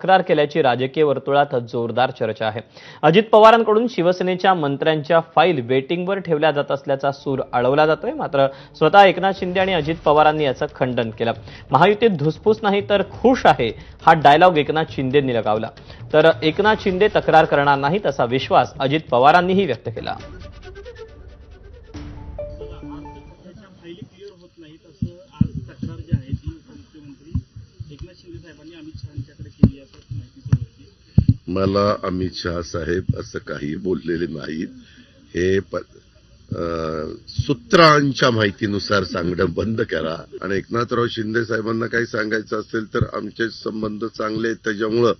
तक्रार केल्याची राजकीय वर्तुळात जोरदार चर्चा आहे। अजित पवारांकडून शिवसेनेच्या मंत्र्यांच्या फाईल वेटिंगवर ठेवल्या जात असल्याचा सूर अडवला जातोय। मात्र स्वतः एकनाथ शिंदे आणि अजित पवारांनी याचं खंडन केलं। महायुतीत धुसफूस नाही तर खुश आहे हा डायलॉग एकनाथ शिंदेंनी लगावला। तर एकनाथ शिंदे तक्रार करणार नाहीत असा विश्वास अजित पवारांनीही व्यक्त केला। मला अमित शहा साहेब असं काही बोललेले नाहीत। हे सूत्रांच्या माहितीनुसार सांगणं बंद करा आणि एकनाथराव शिंदे साहेबांना काही सांगायचं असेल तर आमचे संबंध चांगले आहेत, त्याच्यामुळं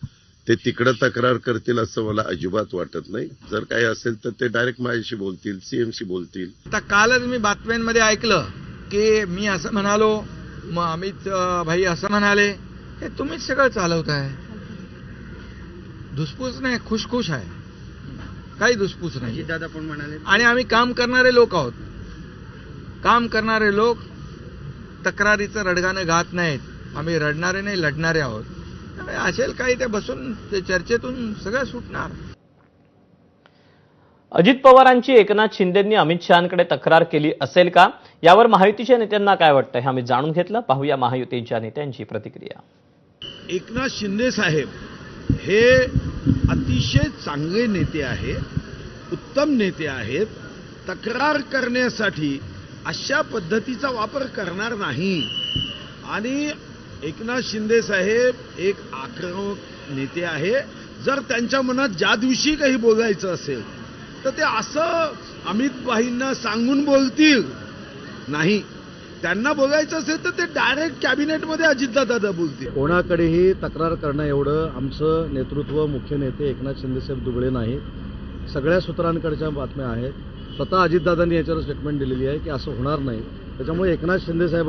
ते तिकडे तक्रार करतील असं मला अजिबात वाटत नाही। जर काही असेल तर ते डायरेक्ट माझ्याशी बोलतील, सीएमशी बोलतील। आता कालच मी बातम्यांमध्ये ऐकलं की मी असं म्हणालो, मग अमित भाई असं म्हणाले, हे तुम्हीच सगळं चालवताय। धुसफूस नाही, खुशखुश आहे, काही धुसफूस नाही। दादा पण म्हणाले आणि आम्ही काम करणारे लोक आहोत। काम करणारे लोक तक्रारीचं रडगाणं गात नाहीत। आम्ही रडणारे नाही, लढणारे आहोत। असेल काही ते बसून ते चर्चेतून सगळं सुटणार। अजित पवारांची एकनाथ शिंदेंनी अमित शहांकडे तक्रार केली असेल का, यावर महायुतीच्या नेत्यांना काय वाटतंय हे आम्ही जाणून घेतलं। पाहूया महायुतीच्या नेत्यांची प्रतिक्रिया। एकनाथ शिंदे साहेब हे अतिशय चांगले नेते आहेत, उत्तम नेते आहेत। तक्रार करण्यासाठी अशा पद्धतीचा वापर करणार नाही। आणि एकनाथ शिंदे साहेब एक आक्रमक नेते आहे। जर त्यांच्या मनात ज्या दिवशी काही बोलायचं असेल तर ते असं अमित भाईंना सांगून बोलतील नाही। त्यांना बोलायचं असेल तर ते डायरेक्ट कॅबिनेटमध्ये अजितदादा बोलतील। कोणाकडेही तक्रार करणं एवढं आमचं नेतृत्व, मुख्य नेते एकनाथ शिंदेसाहेब दुबळे नाही। सगळ्या सूत्रांकडच्या बातम्या आहेत। स्वतः अजितदादांनी याच्यावर स्टेटमेंट दिलेली आहे की असं होणार नाही। त्याच्यामुळे एकनाथ शिंदे साहेब